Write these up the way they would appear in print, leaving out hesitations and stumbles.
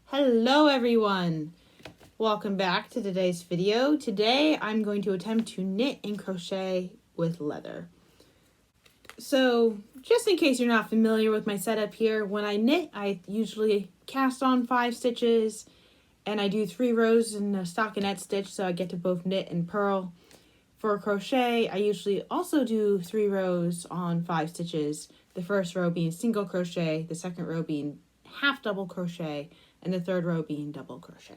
Hello everyone! Welcome back to today's video. Today I'm going to attempt to knit and crochet with leather. So just in case you're not familiar with my setup here, when I knit I usually cast on 5 stitches and I do 3 rows in a stockinette stitch so I get to both knit and purl. For crochet I usually also do 3 rows on 5 stitches, the first row being single crochet, the second row being half double crochet, and the third row being double crochet.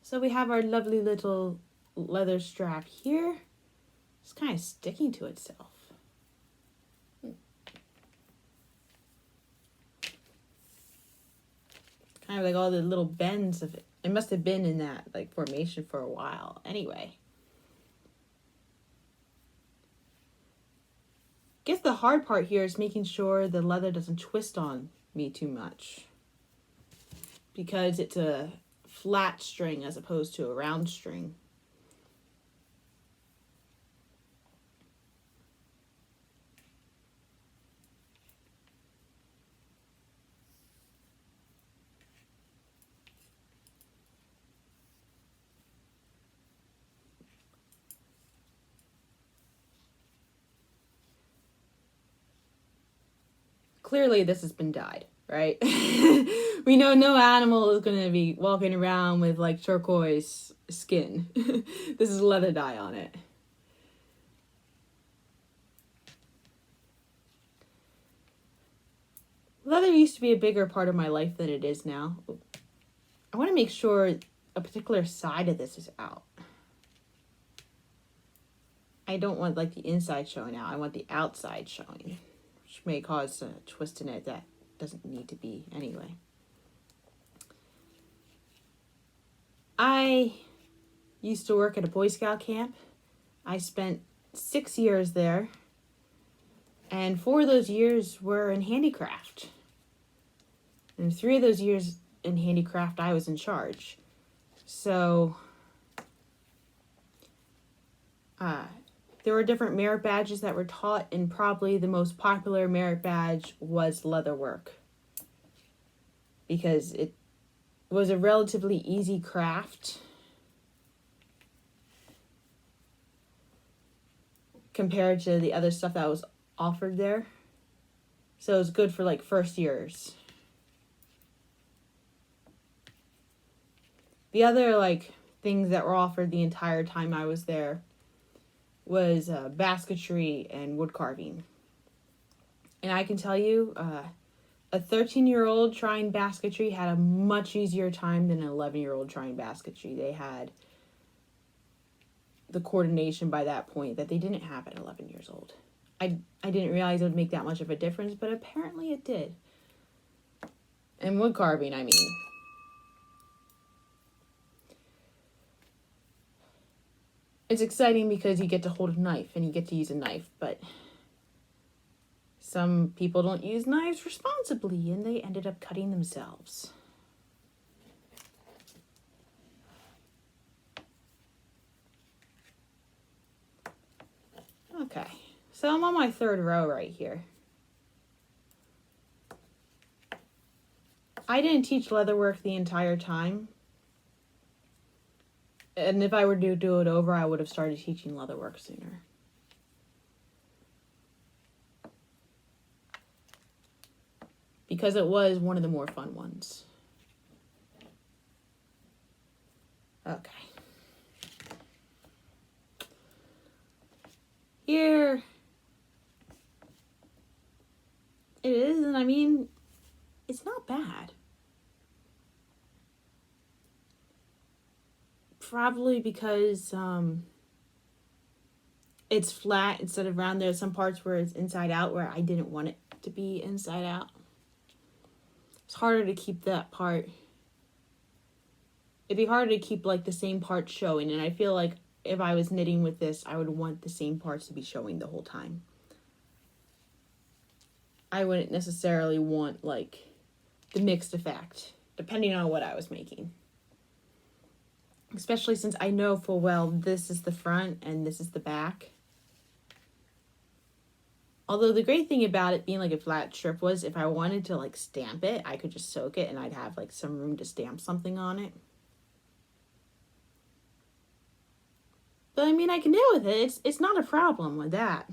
So we have our lovely little leather strap here. It's kind of sticking to itself. Kind of like all the little bends of it. It must have been in that like formation for a while. Anyway. I guess the hard part here is making sure the leather doesn't twist on me too much, because it's a flat string as opposed to a round string. Clearly this has been dyed, right? We know no animal is going to be walking around with like turquoise skin. This is leather dye on it. Leather used to be a bigger part of my life than it is now. I want to make sure a particular side of this is out. I don't want like the inside showing out. I want the outside showing, which may cause a twist in it that doesn't need to be anyway. I used to work at a Boy Scout camp. I spent 6 years there, and 4 of those years were in handicraft. And 3 of those years in handicraft, I was in charge. So, there were different merit badges that were taught, and probably the most popular merit badge was Leatherwork, because it was a relatively easy craft compared to the other stuff that was offered there. So it was good for like first years. The other like things that were offered the entire time I was there was basketry and wood carving. And I can tell you, a 13-year-old trying basketry had a much easier time than an 11-year-old trying basketry. They had the coordination by that point that they didn't have at 11 years old. I didn't realize it would make that much of a difference, but apparently it did. And wood carving, I mean, it's exciting because you get to hold a knife and you get to use a knife, but some people don't use knives responsibly and they ended up cutting themselves. Okay, so I'm on my 3rd row right here. I didn't teach leatherwork the entire time. And if I were to do it over, I would have started teaching leatherwork sooner. Because it was one of the more fun ones. Okay. Here it is, and I mean, it's not bad. Probably because it's flat instead of round. There's some parts where it's inside out where I didn't want it to be inside out. It's harder to keep that part. It'd be harder to keep like the same part showing, and I feel like if I was knitting with this, I would want the same parts to be showing the whole time. I wouldn't necessarily want like the mixed effect, depending on what I was making. Especially since I know full well this is the front and this is the back. Although the great thing about it being like a flat strip was if I wanted to like stamp it, I could just soak it and I'd have like some room to stamp something on it. But I mean, I can deal with it. It's not a problem with that.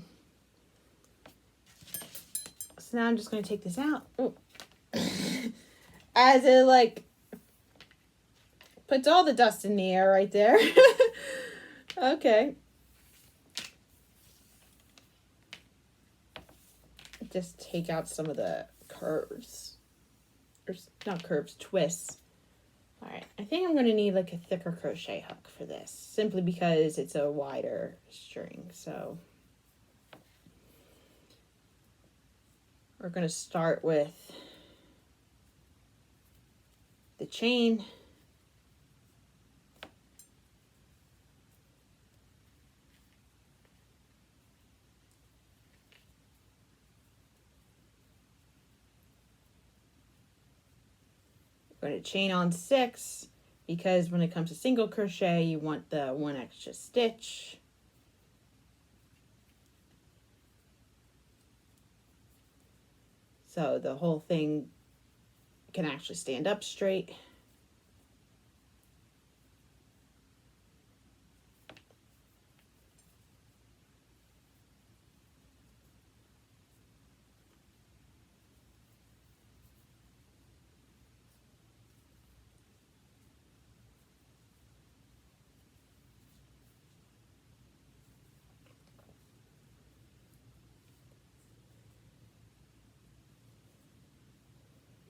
So now I'm just going to take this out. Oh. As it like puts all the dust in the air right there. Okay. Just take out some of the curves. Or not curves, twists. Alright, I think I'm going to need like a thicker crochet hook for this. Simply because it's a wider string. So we're going to start with the chain. We're going to chain on 6 because when it comes to single crochet, you want the 1 extra stitch. So the whole thing can actually stand up straight.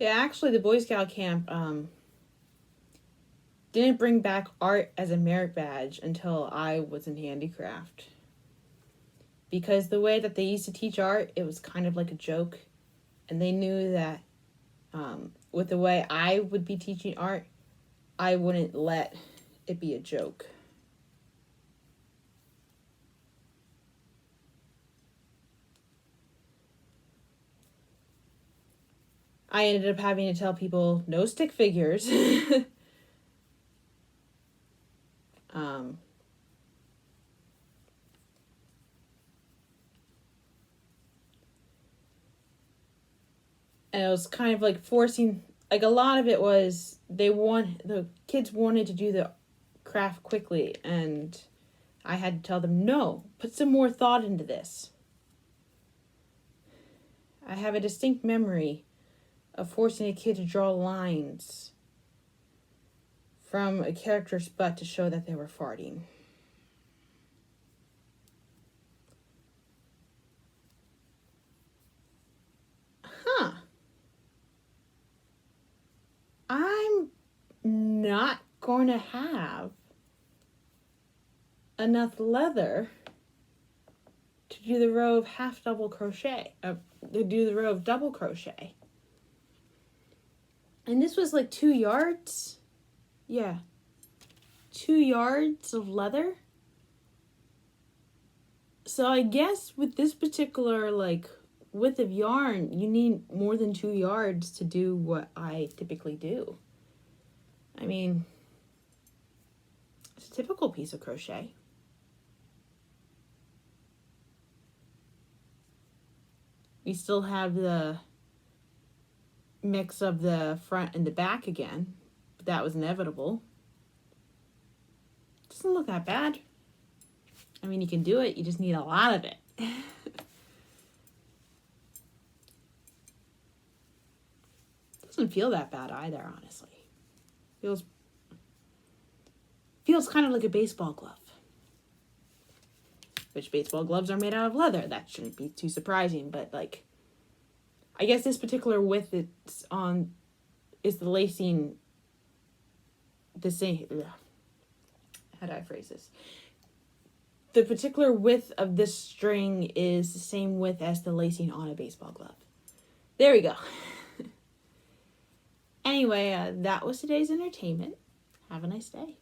Yeah, actually the Boy Scout camp didn't bring back art as a merit badge until I was in handicraft. Because the way that they used to teach art, it was kind of like a joke. And they knew that with the way I would be teaching art, I wouldn't let it be a joke. I ended up having to tell people no stick figures. And it was kind of like forcing, like a lot of it was the kids wanted to do the craft quickly, and I had to tell them, no, put some more thought into this. I have a distinct memory of forcing a kid to draw lines from a character's butt to show that they were farting. Huh. I'm not going to have enough leather to do the row of half double crochet, to do the row of double crochet. And this was like 2 yards. Yeah. 2 yards of leather. So I guess with this particular like width of yarn, you need more than 2 yards to do what I typically do. I mean, it's a typical piece of crochet. We still have the mix of the front and the back again, but that was inevitable. Doesn't look that bad. I mean, you can do it, you just need a lot of it. Doesn't feel that bad either, honestly. Feels kind of like a baseball glove. Which baseball gloves are made out of leather. That shouldn't be too surprising, but like, I guess this particular width it's on is the lacing the same. How do I phrase this? The particular width of this string is the same width as the lacing on a baseball glove. There we go. Anyway, that was today's entertainment. Have a nice day.